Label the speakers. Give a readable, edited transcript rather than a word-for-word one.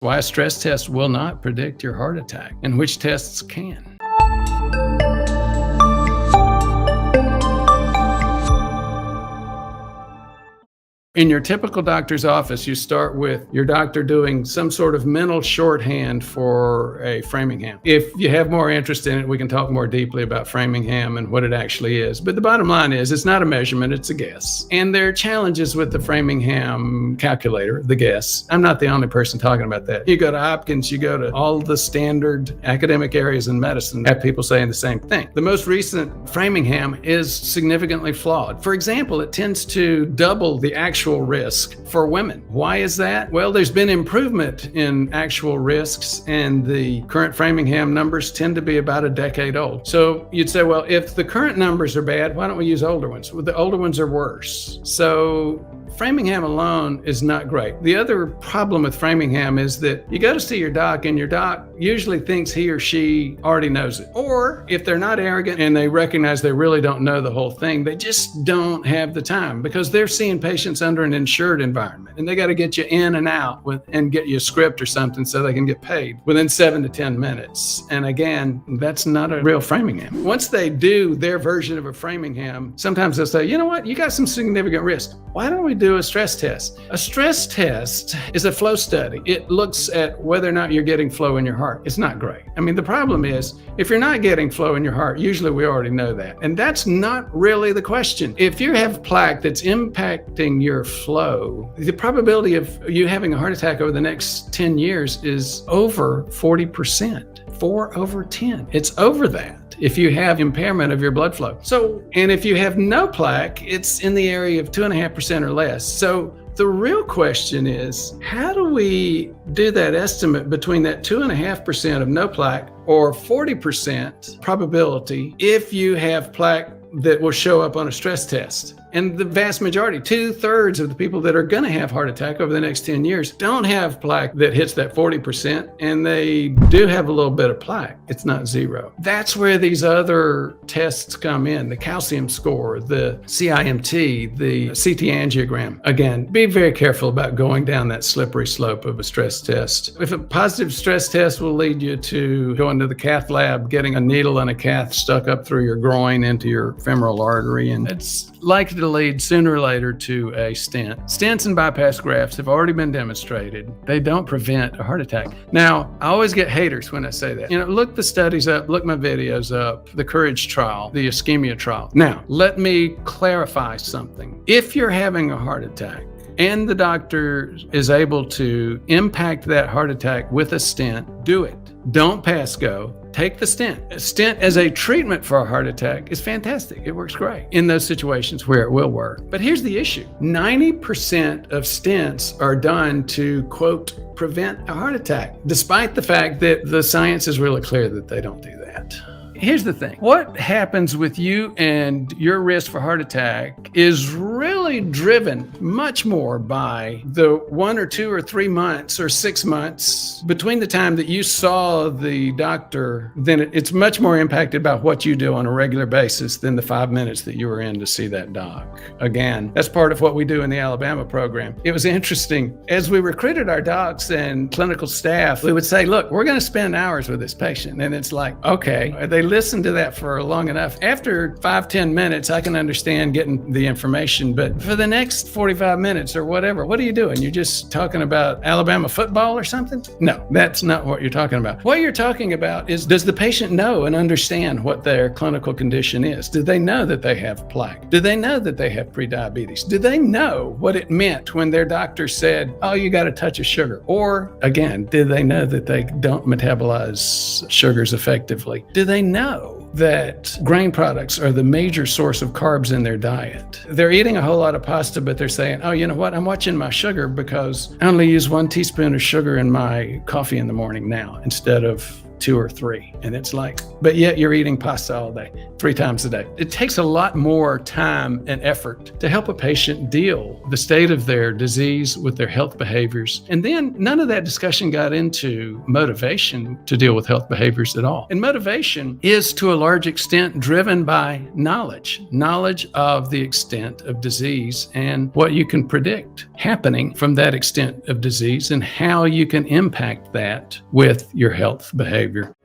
Speaker 1: Why a stress test will not predict your heart attack and which tests can. In your typical doctor's office, you start with your doctor doing some sort of mental shorthand for a Framingham. If you have more interest in it, we can talk more deeply about Framingham and what it actually is. But the bottom line is, it's not a measurement, it's a guess. And there are challenges with the Framingham calculator, the guess. I'm not the only person talking about that. You go to Hopkins, you go to all the standard academic areas in medicine, have people saying the same thing. The most recent Framingham is significantly flawed. For example, it tends to double the actual risk for women. Why is that? Well, there's been improvement in actual risks, and the current Framingham numbers tend to be about a decade old. So you'd say, well, if the current numbers are bad, why don't we use older ones? Well, the older ones are worse. So Framingham alone is not great. The other problem with Framingham is that you go to see your doc, and your doc usually thinks he or she already knows it. Or if they're not arrogant and they recognize they really don't know the whole thing, they just don't have the time because they're seeing patients under an insured environment, and they got to get you in and out and get you a script or something so they can get paid within 7 to 10 minutes. And again, that's not a real Framingham. Once they do their version of a Framingham, sometimes they'll say, you know what, you got some significant risk. Why don't we do a stress test? A stress test is a flow study. It looks at whether or not you're getting flow in your heart. It's not great. I mean, the problem is, if you're not getting flow in your heart, usually we already know that. And that's not really the question. If you have plaque that's impacting your flow, the probability of you having a heart attack over the next 10 years is over 40%. 4 over 10. It's over that if you have impairment of your blood flow. So, and if you have no plaque, it's in the area of 2.5% or less. So the real question is, how do we do that estimate between that 2.5% of no plaque or 40% probability if you have plaque that will show up on a stress test? And the vast majority, 2/3 of the people that are going to have heart attack over the next 10 years don't have plaque that hits that 40%, and they do have a little bit of plaque. It's not zero. That's where these other tests come in, the calcium score, the CIMT, the CT angiogram. Again, be very careful about going down that slippery slope of a stress test. If a positive stress test will lead you to going to the cath lab, getting a needle and a cath stuck up through your groin into your femoral artery, and it's likely to lead sooner or later to a stent. Stents and bypass grafts have already been demonstrated. They don't prevent a heart attack. Now, I always get haters when I say that. Look the studies up, look my videos up, the COURAGE trial, the ischemia trial. Now, let me clarify something. If you're having a heart attack and the doctor is able to impact that heart attack with a stent, do it. Don't pass go. Take the stent. A stent as a treatment for a heart attack is fantastic. It works great in those situations where it will work. But here's the issue. 90% of stents are done to, quote, prevent a heart attack, despite the fact that the science is really clear that they don't do that. Here's the thing. What happens with you and your risk for heart attack is really driven much more by the 1 or 2 or 3 months or 6 months between the time that you saw the doctor. Then it's much more impacted by what you do on a regular basis than the 5 minutes that you were in to see that doc. Again, that's part of what we do in the Alabama program. It was interesting. As we recruited our docs and clinical staff, we would say, look, we're going to spend hours with this patient. And it's like, okay, they listen to that for long enough. After 5-10 minutes, I can understand getting the information, but for the next 45 minutes or whatever, what are you doing? You're just talking about Alabama football or something? No, that's not what you're talking about. What you're talking about is, does the patient know and understand what their clinical condition is? Do they know that they have plaque? Do they know that they have prediabetes? Do they know what it meant when their doctor said, oh, you got a touch of sugar? Or again, do they know that they don't metabolize sugars effectively? Do they know that grain products are the major source of carbs in their diet? They're eating a whole lot of pasta, but they're saying, oh, you know what? I'm watching my sugar because I only use 1 teaspoon of sugar in my coffee in the morning now instead of 2 or 3. And it's like, but yet you're eating pasta all day, 3 times a day. It takes a lot more time and effort to help a patient deal the state of their disease with their health behaviors. And then none of that discussion got into motivation to deal with health behaviors at all. And motivation is to a large extent driven by knowledge of the extent of disease and what you can predict happening from that extent of disease and how you can impact that with your health behavior.